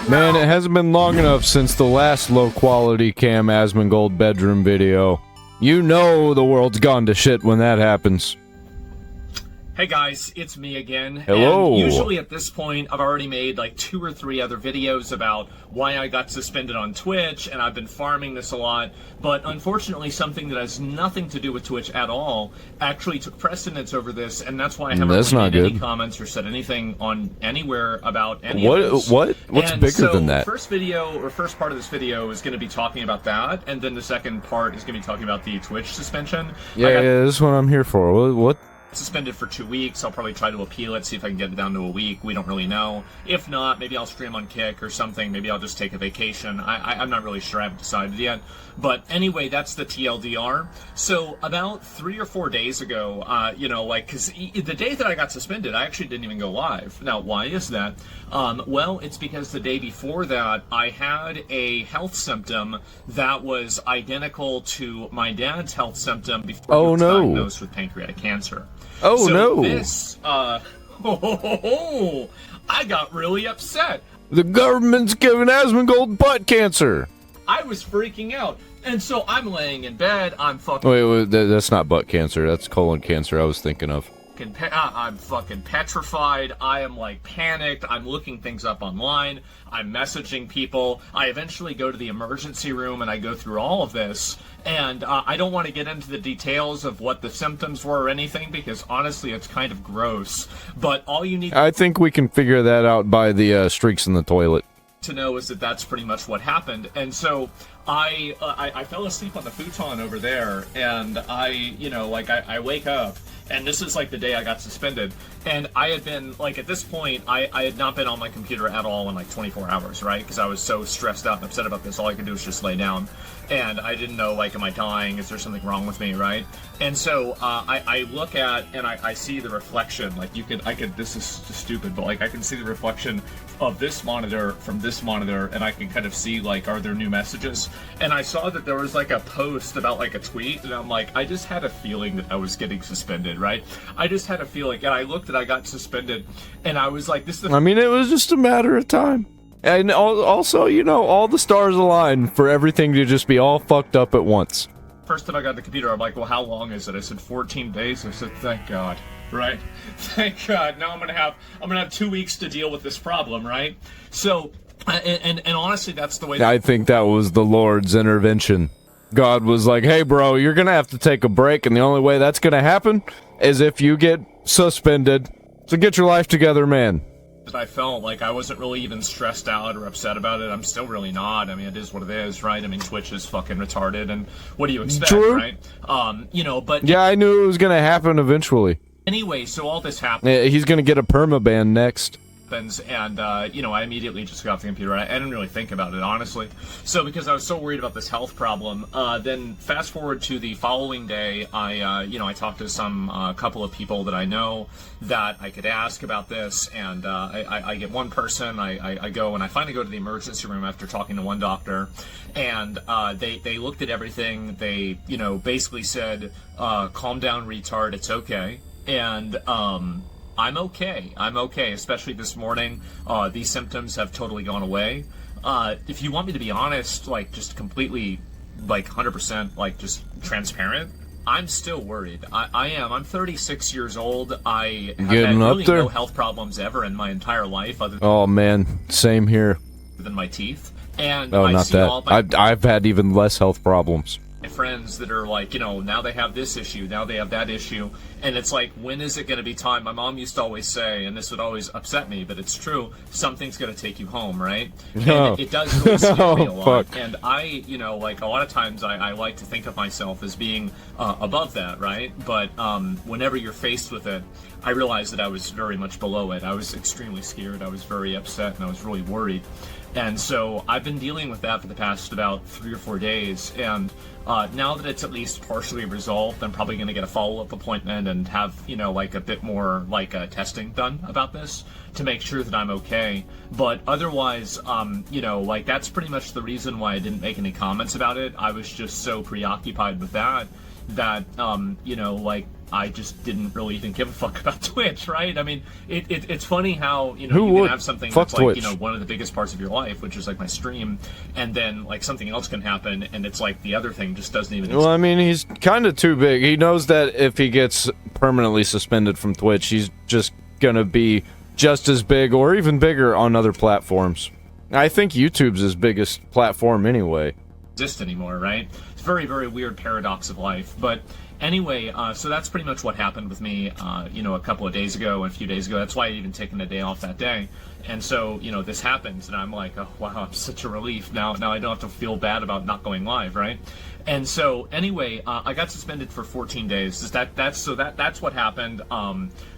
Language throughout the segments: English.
Man, it hasn't been long enough since the last low-quality cam Asmongold bedroom video. You know the world's gone to shit when that happens. Hey guys, it's me again. Hello. And usually at this point, I've already made like 2 or 3 other videos about why I got suspended on Twitch, and I've been farming this a lot. But unfortunately, something that has nothing to do with Twitch at all actually took precedence over this, and that's why I haven't really made any comments or said anything on anywhere about any of this. What's bigger than that? First part of this video is going to be talking about that, and then the second part is going to be talking about the Twitch suspension. Yeah, this is what I'm here for. What? Suspended for 2 weeks. I'll probably try to appeal it, see if I can get it down to a week. We don't really know. If not, maybe I'll stream on Kick or something. Maybe I'll just take a vacation. I'm not really sure. I haven't decided yet. But anyway, that's the TLDR. So about 3 or 4 days ago, because the day that I got suspended, I actually didn't even go live. Now, why is that? Well, it's because the day before that, I had a health symptom that was identical to my dad's health symptom before he was diagnosed with pancreatic cancer. Oh, so no. This, I got really upset. The government's giving Asmongold butt cancer. I was freaking out. And so I'm laying in bed, I'm fucking... Wait, that's not butt cancer, that's colon cancer I was thinking of. I'm fucking petrified. I am like panicked. I'm looking things up online. I'm messaging people. I eventually go to the emergency room and I go through all of this. And I don't want to get into the details of what the symptoms were or anything because honestly it's kind of gross. But all you need... I think we can figure that out by the streaks in the toilet. To know is that that's pretty much what happened. And so I fell asleep on the futon over there, and I wake up, and this is like the day I got suspended, and I had been, like, at this point, I had not been on my computer at all in like 24 hours, right? Because I was so stressed out and upset about this, all I could do was just lay down, and I didn't know, like, am I dying? Is there something wrong with me, right? And so I look at, and I see the reflection, like, this is stupid, but like, I can see the reflection of this monitor from this monitor, and I can kind of see, like, are there new messages? And I saw that there was like a post about like a tweet, and I'm like, I just had a feeling that I was getting suspended, right? I just had a feeling, and I looked and I got suspended, and I was like, this is the... I mean, it was just a matter of time. And also, you know, all the stars aligned for everything to just be all fucked up at once. First time I got the computer, I'm like, well, how long is it? I said 14 days. I said, thank God, right? Thank God. Now I'm gonna have 2 weeks to deal with this problem, right? So, and honestly, that's the way. I think that was the Lord's intervention. God was like, hey, bro, you're gonna have to take a break, and the only way that's gonna happen is if you get suspended. So get your life together, man. I felt like I wasn't really even stressed out or upset about it. I'm still really not. I mean, it is what it is, right? I mean, Twitch is fucking retarded, and what do you expect, right? But... Yeah, I knew it was gonna happen eventually. Anyway, so all this happened. He's gonna get a permaban next. And I immediately just got off the computer. I didn't really think about it, honestly. So because I was so worried about this health problem, then fast forward to the following day, I talked to some couple of people that I know that I could ask about this, and I get one person. I go and I finally go to the emergency room after talking to one doctor, and they looked at everything. They basically said, "Calm down, retard. It's okay." And I'm okay, especially this morning. These symptoms have totally gone away. If you want me to be honest, like, just completely, like, 100%, like, just transparent, I'm still worried. I am. I'm 36 years old. I have had really no health problems ever in my entire life. Oh, man. Same here. Than my teeth. And oh, not that. I've had even less health problems. My friends that are like, now they have this issue, now they have that issue, and it's like, when is it going to be time? My mom used to always say, and this would always upset me, but it's true, something's going to take you home, right? No. And it does really scare me a lot. Fuck. And I, like, a lot of times I like to think of myself as being above that, right? But whenever you're faced with it, I realized that I was very much below it. I was extremely scared, I was very upset, and I was really worried. And so I've been dealing with that for the past about 3 or 4 days, and now that it's at least partially resolved, I'm probably going to get a follow-up appointment and have, like, a bit more, like, testing done about this to make sure that I'm okay. But otherwise, like, that's pretty much the reason why I didn't make any comments about it. I was just so preoccupied with that, like, I just didn't really even give a fuck about Twitch, right? I mean, it's funny how, you know, Who you would? can have something Fuck that's like, Twitch. you know, one of the biggest parts of your life, which is like my stream, and then like something else can happen, and it's like the other thing just doesn't even Well, I mean, he's kind of too big. He knows that if he gets permanently suspended from Twitch, he's just gonna be just as big or even bigger on other platforms. I think YouTube's his biggest platform anyway. exist anymore, right? It's a very, very weird paradox of life. But anyway, so that's pretty much what happened with me, you know, a couple of days ago, a few days ago. That's why I'd even taken a day off that day. And so, you know, this happens, and I'm like, oh, wow, I'm such a relief. Now I don't have to feel bad about not going live, right? And so, anyway, I got suspended for 14 days. That's what happened.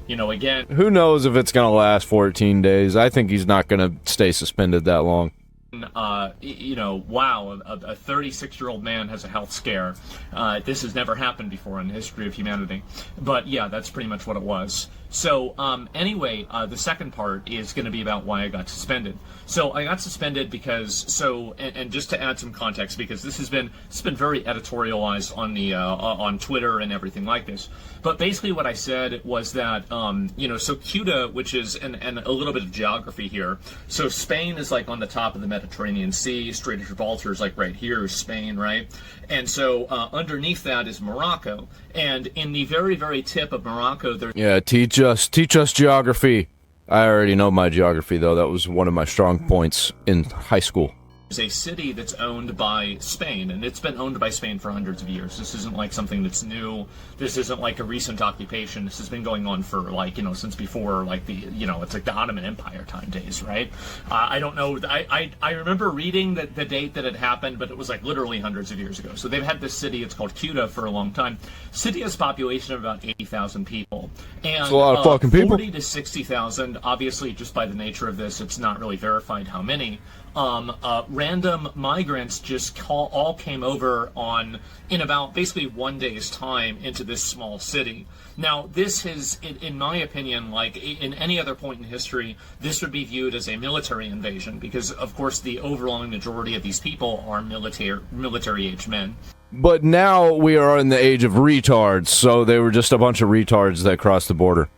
You know, again, Who knows if it's gonna last 14 days? I think he's not gonna stay suspended that long. you know, wow, a 36-year-old man has a health scare. This has never happened before in the history of humanity. But yeah, that's pretty much what it was. So anyway, the second part is going to be about why I got suspended. So I got suspended because, and just to add some context, because it's been very editorialized on the on Twitter and everything like this. But basically, what I said was that you know, so Ceuta, which is and a little bit of geography here. So Spain is like on the top of the Mediterranean Sea. Strait of Gibraltar is like right here, is Spain, right? And so underneath that is Morocco, and in the very, very tip of Morocco, there's Teach us geography. I already know my geography, though. That was one of my strong points in high school. a city that's owned by Spain, and it's been owned by Spain for hundreds of years. This isn't like something that's new. This isn't like a recent occupation. This has been going on for like, you know, since before like the, you know, it's like the Ottoman Empire time days, right? I don't know. I remember reading the date that it happened, but it was like literally hundreds of years ago. So they've had this city. It's called Ceuta for a long time. City has a population of about 80,000 people, and That's a lot of fucking people. 40 to 60,000. Obviously, just by the nature of this, it's not really verified how many. Random migrants just all came over in about basically 1 day's time into this small city. Now, this is, in my opinion, like in any other point in history, this would be viewed as a military invasion because, of course, the overwhelming majority of these people are military-aged men. But now we are in the age of retards, so they were just a bunch of retards that crossed the border.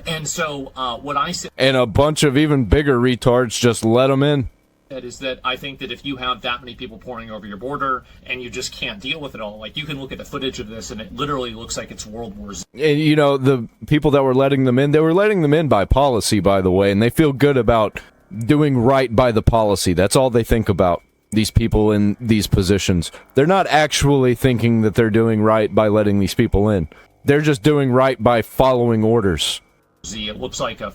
And so what I said... And a bunch of even bigger retards just let them in. Is that I think that if you have that many people pouring over your border and you just can't deal with it all, like you can look at the footage of this and it literally looks like it's World War Z. And, you know, the people that were letting them in, they were letting them in by policy, by the way, and they feel good about doing right by the policy. That's all they think about, these people in these positions. They're not actually thinking that they're doing right by letting these people in. They're just doing right by following orders. It looks like a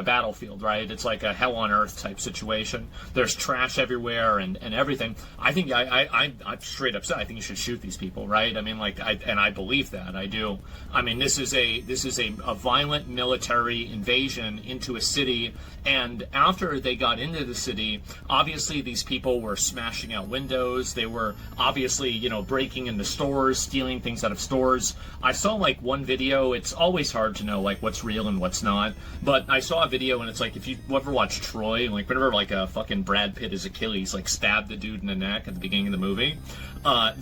battlefield, right? It's like a hell on earth type situation. There's trash everywhere and everything. I think I'm straight up said I think you should shoot these people, right? I mean, like, I believe that. I do. I mean, this is a violent military invasion into a city, and after they got into the city, obviously these people were smashing out windows. They were obviously, you know, breaking into stores, stealing things out of stores. I saw like one video. It's always hard to know like what's real and what's not, but I saw a video and it's like, if you ever watch Troy, like whenever like a fucking Brad Pitt as Achilles like stabbed the dude in the neck at the beginning of the movie,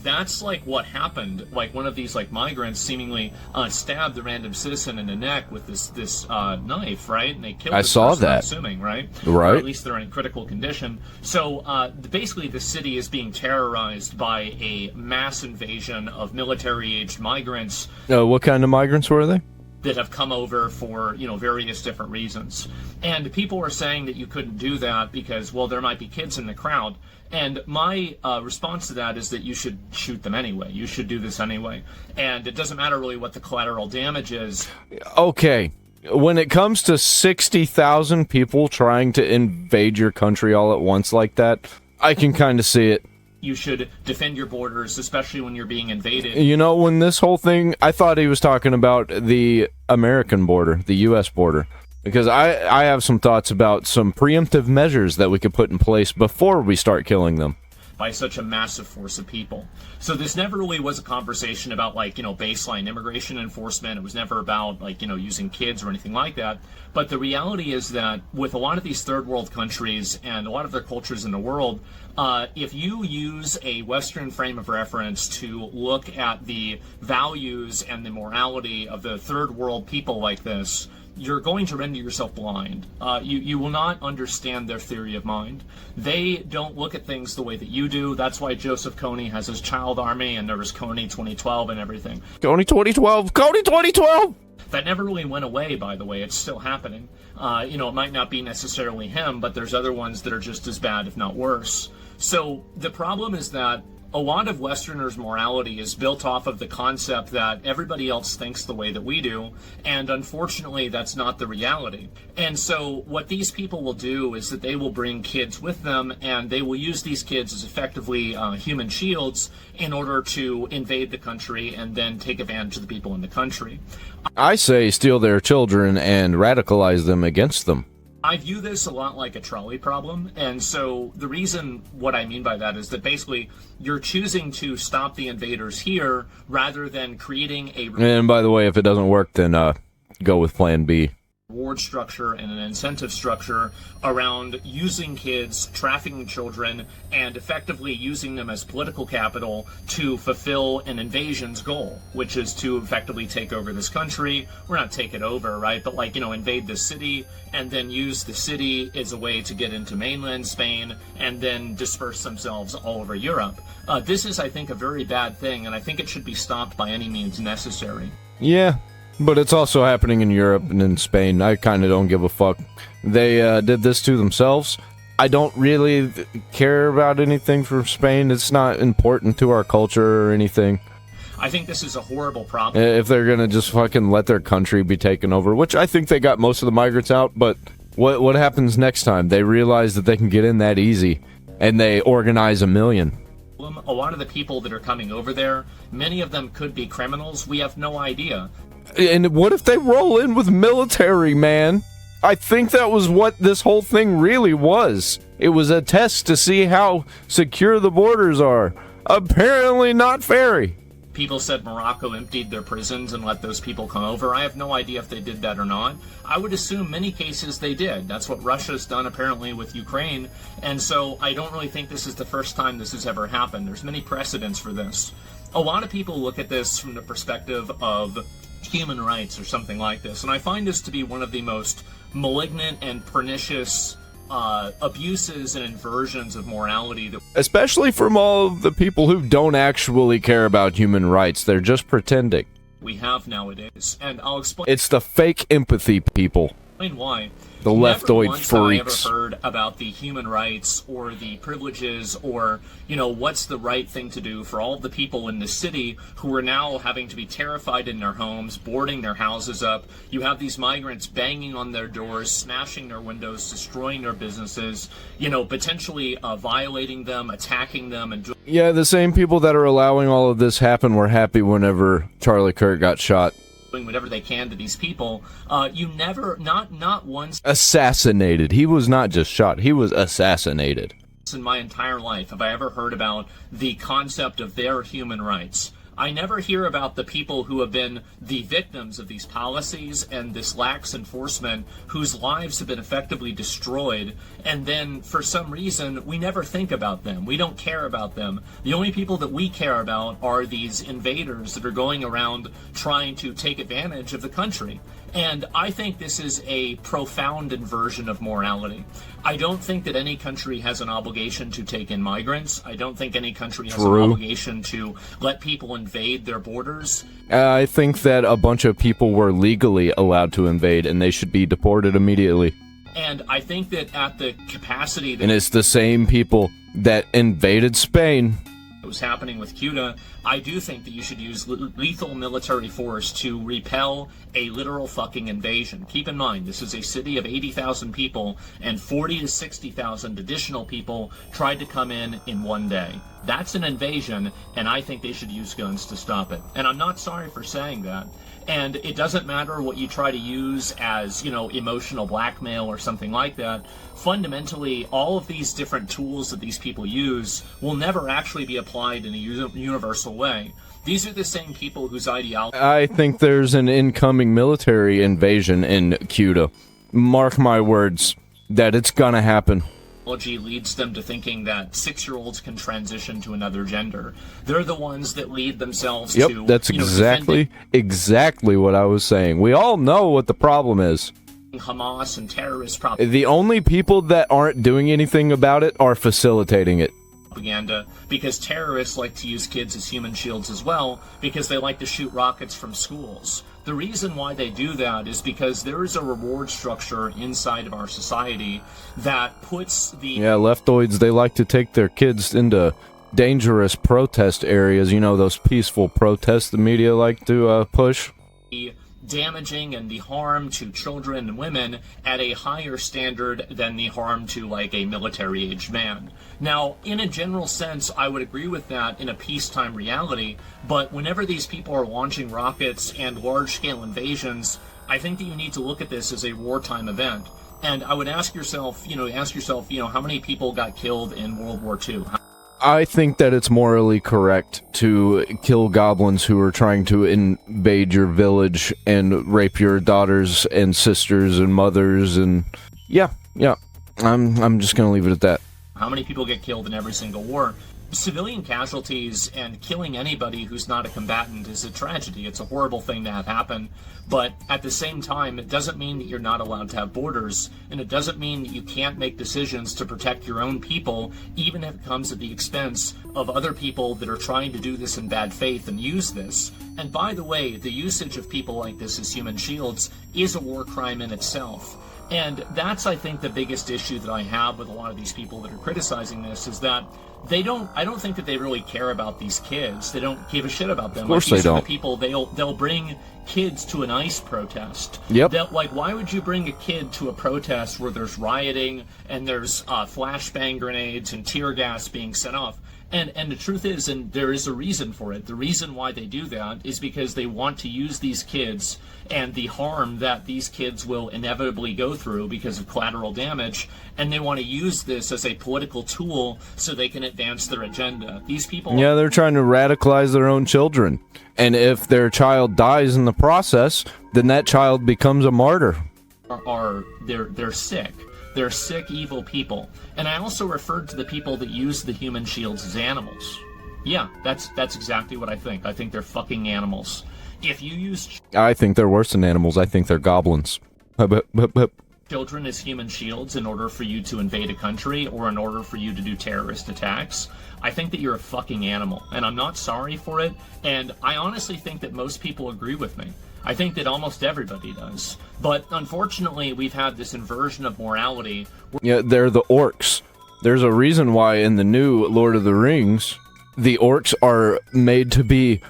that's like what happened. Like one of these like migrants seemingly stabbed the random citizen in the neck with this knife, right? And they killed I this saw person, that. I'm assuming, right? Right. Or at least they're in critical condition. So basically the city is being terrorized by a mass invasion of military-aged migrants. What kind of migrants were they? That have come over for, you know, various different reasons. And people are saying that you couldn't do that because, well, there might be kids in the crowd. And my response to that is that you should shoot them anyway. You should do this anyway. And it doesn't matter really what the collateral damage is. Okay. When it comes to 60,000 people trying to invade your country all at once like that, I can kind of see it. You should defend your borders, especially when you're being invaded. You know, when this whole thing, I thought he was talking about the American border, the U.S. border, because I have some thoughts about some preemptive measures that we could put in place before we start killing them. by such a massive force of people. So this never really was a conversation about, like, baseline immigration enforcement. It was never about, like, using kids or anything like that. But the reality is that with a lot of these third world countries and a lot of their cultures in the world, if you use a Western frame of reference to look at the values and the morality of the third world people like this, you're going to render yourself blind. You will not understand their theory of mind. They don't look at things the way that you do. That's why Joseph Kony has his child army, and there was Kony 2012 and everything. Kony 2012! Kony 2012! That never really went away, by the way. It's still happening. It might not be necessarily him, but there's other ones that are just as bad, if not worse. So the problem is that a lot of Westerners' morality is built off of the concept that everybody else thinks the way that we do, and unfortunately that's not the reality. And so what these people will do is that they will bring kids with them, and they will use these kids as effectively human shields in order to invade the country and then take advantage of the people in the country. I say steal their children and radicalize them against them. I view this a lot like a trolley problem, and so the reason what I mean by that is that basically you're choosing to stop the invaders here rather than creating a... And by the way, if it doesn't work, then go with Plan B. Reward structure and an incentive structure around using kids, trafficking children, and effectively using them as political capital to fulfill an invasion's goal, which is to effectively take over this country. We're not take it over, right? But invade the city and then use the city as a way to get into mainland Spain and then disperse themselves all over Europe. This is, I think, a very bad thing, and I think it should be stopped by any means necessary. Yeah. But it's also happening in Europe and in Spain. I kind of don't give a fuck. They did this to themselves. I don't really care about anything from Spain. It's not important to our culture or anything. I think this is a horrible problem. If they're gonna just fucking let their country be taken over, which I think they got most of the migrants out, but what happens next time? They realize that they can get in that easy, and they organize 1 million. A lot of the people that are coming over there, many of them could be criminals. We have no idea. And what if they roll in with military, man? I think that was what this whole thing really was. It was a test to see how secure the borders are. Apparently not very. People said Morocco emptied their prisons and let those people come over. I have no idea if they did that or not. I would assume many cases they did. That's what Russia's done apparently with Ukraine. And so I don't really think this is the first time this has ever happened. There's many precedents for this. A lot of people look at this from the perspective of human rights or something like this, and I find this to be one of the most malignant and pernicious abuses and inversions of morality that, especially from all of the people who don't actually care about human rights. They're just pretending. We have nowadays, and I'll explain. It's the fake empathy people. Explain why. The leftoid freaks. Never once have I ever heard about the human rights or the privileges or, what's the right thing to do for all of the people in the city who are now having to be terrified in their homes, boarding their houses up. You have these migrants banging on their doors, smashing their windows, destroying their businesses, potentially violating them, attacking them. And yeah, the same people that are allowing all of this happen were happy whenever Charlie Kirk got shot. Whatever they can to these people. You never, not once assassinated. He was not just shot, he was assassinated. In my entire life have I ever heard about the concept of their human rights. I never hear about the people who have been the victims of these policies and this lax enforcement, whose lives have been effectively destroyed, and then for some reason we never think about them. We don't care about them. The only people that we care about are these invaders that are going around trying to take advantage of the country. And I think this is a profound inversion of morality. I don't think that any country has an obligation to take in migrants. I don't think any country has an obligation to let people invade their borders. I think that a bunch of people were legally allowed to invade, and they should be deported immediately. And I think that at the capacity that... And it's the same people that invaded Spain. Was happening with Cuba, I do think that you should use lethal military force to repel a literal fucking invasion. Keep in mind, this is a city of 80,000 people, and 40 to 60,000 additional people tried to come in one day. That's an invasion, and I think they should use guns to stop it. And I'm not sorry for saying that. And it doesn't matter what you try to use as, emotional blackmail or something like that. Fundamentally, all of these different tools that these people use will never actually be applied in a universal way. These are the same people whose ideology... I think there's an incoming military invasion in Cuba. Mark my words, that it's gonna happen. Leads them to thinking that 6-year-olds can transition to another gender. They're the ones that lead themselves to... Yep, that's exactly what I was saying. We all know what the problem is. Hamas and terrorist propaganda. The only people that aren't doing anything about it are facilitating it. Because terrorists like to use kids as human shields as well, because they like to shoot rockets from schools. The reason why they do that is because there is a reward structure inside of our society that puts the... Yeah, leftoids, they like to take their kids into dangerous protest areas, those peaceful protests the media like to push. Damaging and the harm to children and women at a higher standard than the harm to, like, a military-aged man. Now, in a general sense, I would agree with that in a peacetime reality, but whenever these people are launching rockets and large-scale invasions, I think that you need to look at this as a wartime event. And I would ask yourself, how many people got killed in World War II? I think that it's morally correct to kill goblins who are trying to invade your village and rape your daughters and sisters and mothers and... Yeah. I'm just gonna leave it at that. How many people get killed in every single war? Civilian casualties and killing anybody who's not a combatant is a tragedy. It's a horrible thing to have happen. But at the same time, it doesn't mean that you're not allowed to have borders, and it doesn't mean that you can't make decisions to protect your own people, even if it comes at the expense of other people that are trying to do this in bad faith and use this. And by the way, the usage of people like this as human shields is a war crime in itself. And that's, I think, the biggest issue that I have with a lot of these people that are criticizing this, is that I don't think that they really care about these kids. They don't give a shit about them. Of course they don't. People, they'll bring kids to an ICE protest. Yep. Why would you bring a kid to a protest where there's rioting and there's flashbang grenades and tear gas being set off? And the truth is, and there is a reason for it, the reason why they do that is because they want to use these kids and the harm that these kids will inevitably go through because of collateral damage, and they want to use this as a political tool so they can advance their agenda. These people... Yeah, they're trying to radicalize their own children. And if their child dies in the process, then that child becomes a martyr. They're sick. They're sick, evil people. And I also referred to the people that use the human shields as animals. Yeah, that's exactly what I think. I think they're fucking animals. If you use... I think they're worse than animals. I think they're goblins. Children as human shields in order for you to invade a country or in order for you to do terrorist attacks, I think that you're a fucking animal. And I'm not sorry for it. And I honestly think that most people agree with me. I think that almost everybody does. But unfortunately, we've had this inversion of morality. Yeah, they're the orcs. There's a reason why in the new Lord of the Rings, the orcs are made to be,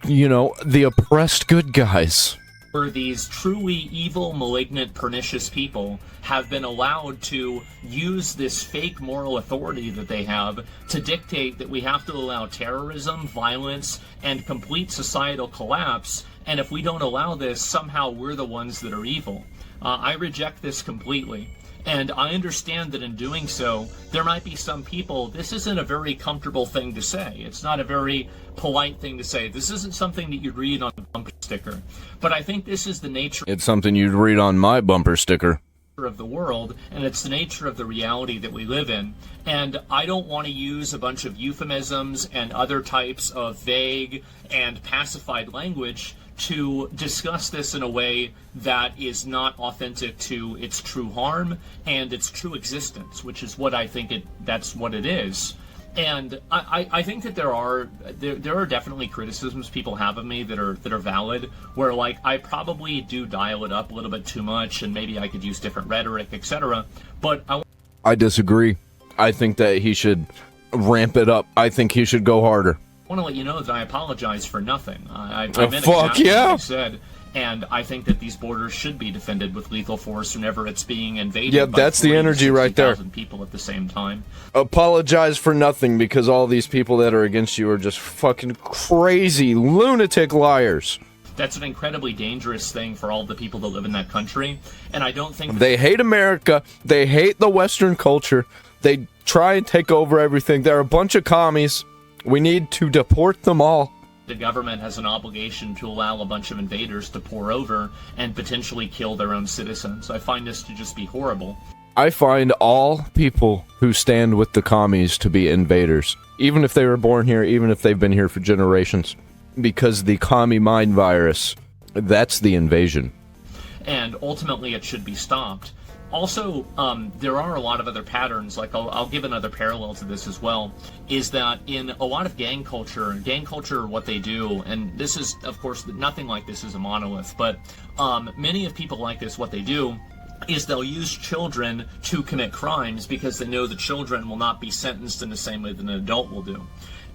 the oppressed good guys. Where these truly evil, malignant, pernicious people have been allowed to use this fake moral authority that they have to dictate that we have to allow terrorism, violence, and complete societal collapse. And if we don't allow this, somehow we're the ones that are evil. I reject this completely. And I understand that in doing so, there might be some people, this isn't a very comfortable thing to say. It's not a very polite thing to say. This isn't something that you'd read on a bumper sticker. But I think this is the nature... It's something you'd read on my bumper sticker. ...of the world, and it's the nature of the reality that we live in. And I don't want to use a bunch of euphemisms and other types of vague and pacified language to discuss this in a way that is not authentic to its true harm and its true existence, which is what I think that's what it is. And I think that there are definitely criticisms people have of me that are valid, where like I probably do dial it up a little bit too much and maybe I could use different rhetoric, etc. But I disagree. I think that he should ramp it up. I think he should go harder. I want to let you know that I apologize for nothing. I meant fuck exactly yeah. what I said, and I think that these borders should be defended with lethal force whenever it's being invaded. Yep, by that's the energy right there. People at the same time. Apologize for nothing because all these people that are against you are just fucking crazy lunatic liars. That's an incredibly dangerous thing for all the people that live in that country, and I don't think... They hate America. They hate the Western culture. They try and take over everything. They're a bunch of commies. We need to deport them all. The government has an obligation to allow a bunch of invaders to pour over and potentially kill their own citizens. I find this to just be horrible. I find all people who stand with the commies to be invaders, even if they were born here, even if they've been here for generations, because the commie mind virus, that's the invasion. And ultimately it should be stopped. Also, there are a lot of other patterns, like I'll give another parallel to this as well, is that in a lot of gang culture, what they do, and this is, of course, nothing like this is a monolith, but many of people like this, what they do is they'll use children to commit crimes because they know the children will not be sentenced in the same way that an adult will do.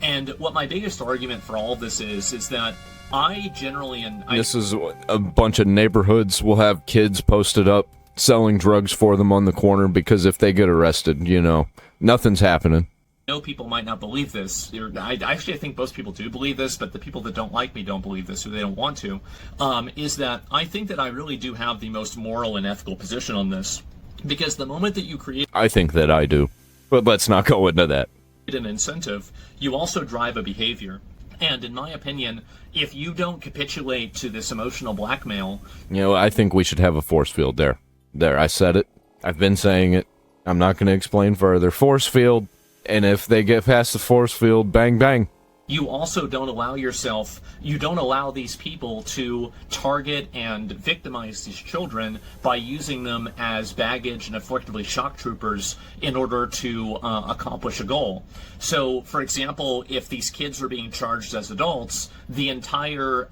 And what my biggest argument for all of this is that I generally... This is a bunch of neighborhoods will have kids posted up selling drugs for them on the corner because if they get arrested, you know, nothing's happening. I know people might not believe this. I think most people do believe this, but the people that don't like me don't believe this, or they don't want to, is that I think that I really do have the most moral and ethical position on this. Because the moment that you create... I think that I do, but let's not go into that. ...an incentive, you also drive a behavior. And in my opinion, if you don't capitulate to this emotional blackmail... You know, I think we should have a force field there. There, I said it. I've been saying it. I'm not going to explain further. Force field, and if they get past the force field, bang, bang. You also don't allow these people to target and victimize these children by using them as baggage and effectively shock troopers in order to accomplish a goal. So, for example, if these kids were being charged as adults, the entire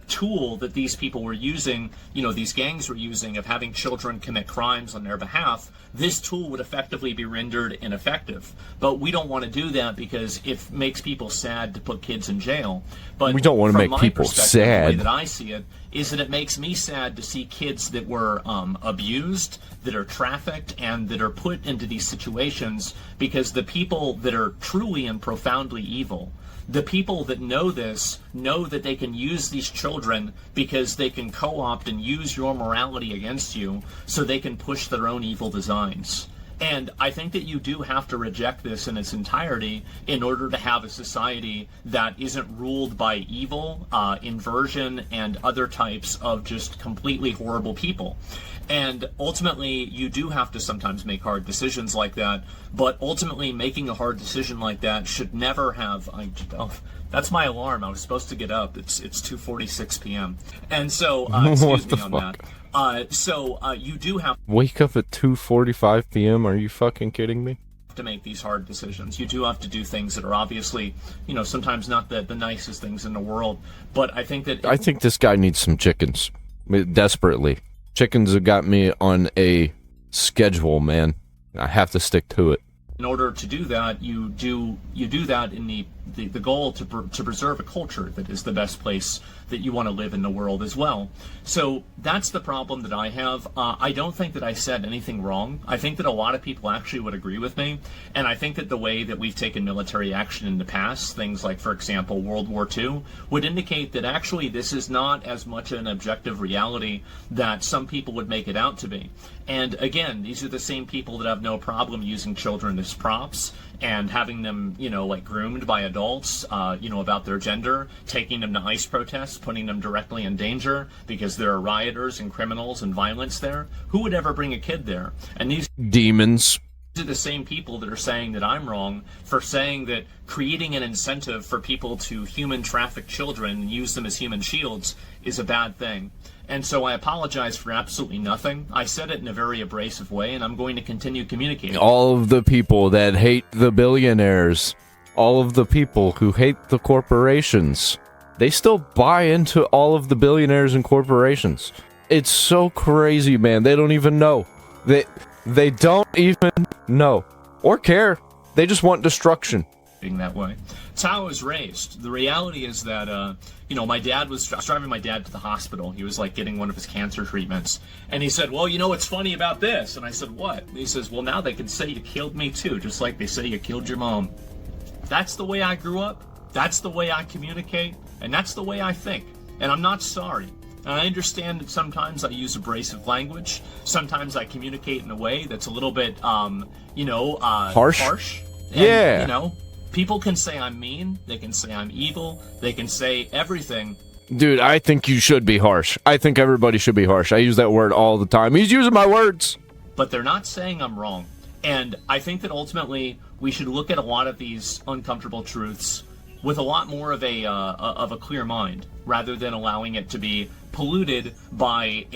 tool that these people were using, these gangs were using of having children commit crimes on their behalf, this tool would effectively be rendered ineffective. But we don't want to do that because it makes people sad to put kids in jail. But we don't want to make people sad. The way that I see it is that it makes me sad to see kids that were abused, that are trafficked, and that are put into these situations because the people that are truly and profoundly evil, the people that know this, know that they can use these children because they can co-opt and use your morality against you so they can push their own evil designs. And I think that you do have to reject this in its entirety in order to have a society that isn't ruled by evil, inversion, and other types of just completely horrible people. And ultimately, you do have to sometimes make hard decisions like that, but ultimately making a hard decision like that should never have... that's my alarm. I was supposed to get up. It's 2:46 p.m. And so, excuse me on that. You do have... Wake up at 2:45 p.m.? Are you fucking kidding me? To make these hard decisions. You do have to do things that are obviously, sometimes not the nicest things in the world, but I think that... I think this guy needs some chickens. Desperately. Chickens have got me on a schedule, man. I have to stick to it. In order to do that, you do that in the goal to preserve a culture that is the best place that you want to live in the world as well. So that's the problem that I have. I don't think that I said anything wrong. I think that a lot of people actually would agree with me, and I think that the way that we've taken military action in the past, things like, for example, World War II, would indicate that actually this is not as much an objective reality that some people would make it out to be. And again, these are the same people that have no problem using children as props and having them, groomed by adults, about their gender, taking them to ICE protests, putting them directly in danger because there are rioters and criminals and violence there. Who would ever bring a kid there? And these demons are the same people that are saying that I'm wrong for saying that creating an incentive for people to human traffic children and use them as human shields is a bad thing. And so I apologize for absolutely nothing. I said it in a very abrasive way, and I'm going to continue communicating. All of the people that hate the billionaires, all of the people who hate the corporations, they still buy into all of the billionaires and corporations. It's so crazy, man. They don't even know. They don't even know or care. They just want destruction. That way. It's how I was raised. The reality is that, my dad I was driving my dad to the hospital. He was getting one of his cancer treatments. And he said, well, what's funny about this? And I said, what? And he says, well, now they can say you killed me too, just like they say you killed your mom. That's the way I grew up. That's the way I communicate. And that's the way I think. and I'm not sorry. And I understand that sometimes I use abrasive language. Sometimes I communicate in a way that's a little bit, harsh. And, Yeah. People can say I'm mean. They can say I'm evil. They can say everything. Dude, I think you should be harsh. I think everybody should be harsh. I use that word all the time. He's using my words. But they're not saying I'm wrong. And I think that ultimately we should look at a lot of these uncomfortable truths with a lot more of a clear mind, rather than allowing it to be polluted by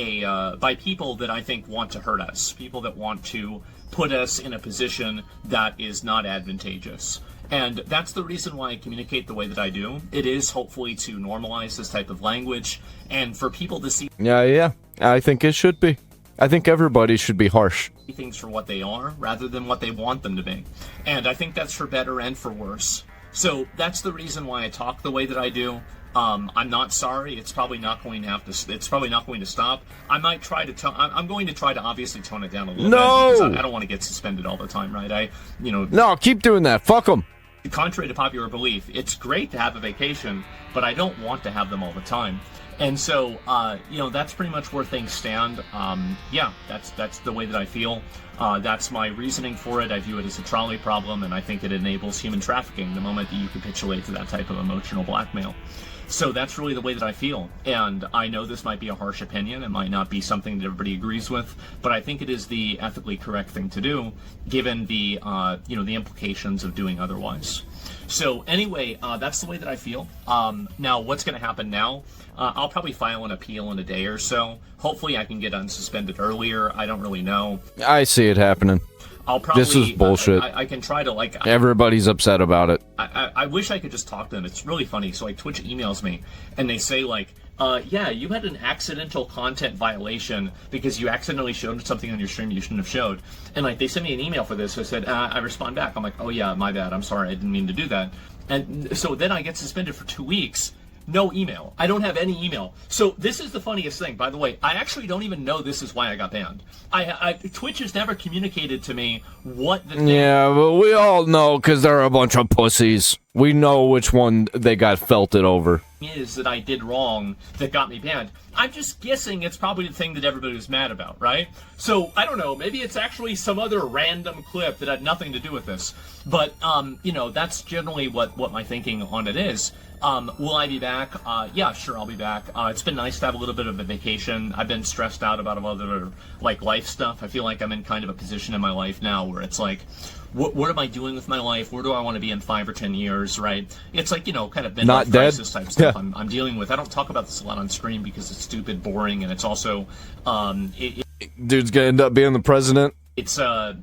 people that I think want to hurt us, people that want to put us in a position that is not advantageous. And that's the reason why I communicate the way that I do. It is hopefully to normalize this type of language and for people to see Yeah. I think it should be. I think everybody should be harsh. things for what they are rather than what they want them to be. And I think that's for better and for worse. So that's the reason why I talk the way that I do. I'm not sorry. It's probably not going to It's probably not going to stop. I might try to. I'm going to try to obviously tone it down a little bit. Because I don't want to get suspended all the time, right? No, keep doing that. Fuck them. Contrary to popular belief, it's great to have a vacation, but I don't want to have them all the time. And so, that's pretty much where things stand. That's the way that I feel. That's my reasoning for it. I view it as a trolley problem, and I think it enables human trafficking the moment that you capitulate to that type of emotional blackmail. So that's really the way that I feel. And I know this might be a harsh opinion. It might not be something that everybody agrees with, but I think it is the ethically correct thing to do, given the, the implications of doing otherwise. So anyway, that's the way that I feel. Now, what's going to happen now? I'll probably file an appeal in a day or so. Hopefully I can get unsuspended earlier. I don't really know. I see it happening. I'll probably, this is bullshit. I can try to, everybody's upset about it. I wish I could just talk to them. It's really funny. So, Twitch emails me, and they say, you had an accidental content violation because you accidentally showed something on your stream you shouldn't have showed. And, they sent me an email for this. So I said, I respond back. I'm like, oh, yeah, my bad. I'm sorry. I didn't mean to do that. And so then I get suspended for 2 weeks. No email. I don't have any email. So this is the funniest thing, by the way. I actually don't even know this is why I got banned. Twitch has never communicated to me what the thing. Yeah, but we all know because they're a bunch of pussies. We know which one they got felted over. Is that I did wrong that got me banned. I'm just guessing it's probably the thing that everybody was mad about, right? So, I don't know, maybe it's actually some other random clip that had nothing to do with this. But, that's generally what my thinking on it is. Will I be back? Yeah, sure, I'll be back. It's been nice to have a little bit of a vacation. I've been stressed out about other, life stuff. I feel like I'm in kind of a position in my life now where it's what am I doing with my life? Where do I want to be in 5 or 10 years, right? It's kind of midlife crisis type stuff I'm dealing with. I don't talk about this a lot on stream because it's stupid, boring, and it's also, dude's gonna end up being the president. It's, I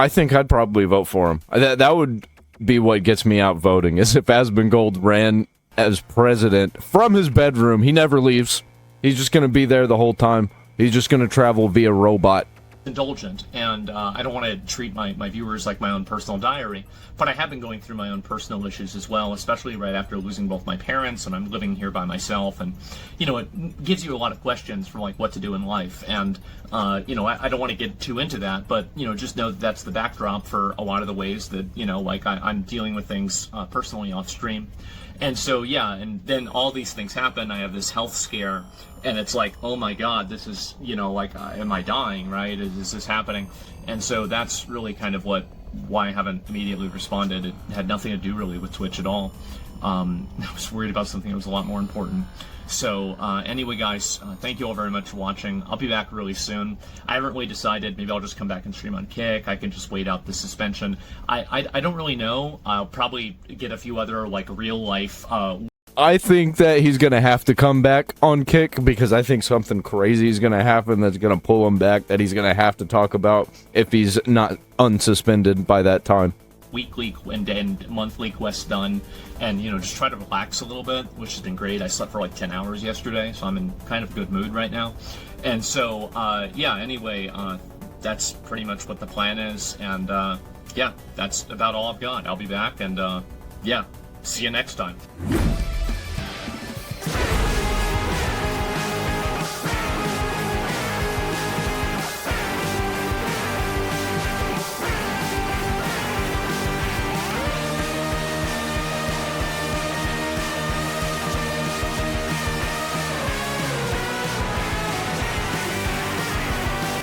think I'd probably vote for him. That would be what gets me out voting, is if Asmongold ran as president from his bedroom. He never leaves. He's just gonna be there the whole time. He's just gonna travel via robot. Indulgent, and I don't want to treat my viewers like my own personal diary, but I have been going through my own personal issues as well, especially right after losing both my parents, and I'm living here by myself, and it gives you a lot of questions for what to do in life, and I don't want to get too into that, but just know that that's the backdrop for a lot of the ways that I'm dealing with things personally off stream. And so, and then all these things happen. I have this health scare, and it's oh my God, this is, am I dying, right? Is this happening? And so that's really kind of why I haven't immediately responded. It had nothing to do really with Twitch at all. I was worried about something that was a lot more important. So anyway, guys, thank you all very much for watching. I'll be back really soon. I haven't really decided. Maybe I'll just come back and stream on Kick. I can just wait out the suspension. I don't really know. I'll probably get a few other real life. I think that he's gonna have to come back on Kick because I think something crazy is gonna happen that's gonna pull him back, that he's gonna have to talk about if he's not unsuspended by that time. Weekly and monthly quests done, and just try to relax a little bit, which has been great. I slept for 10 hours yesterday, so I'm in kind of good mood right now. And so anyway, that's pretty much what the plan is, and that's about all I've got. I'll be back, and see you next time.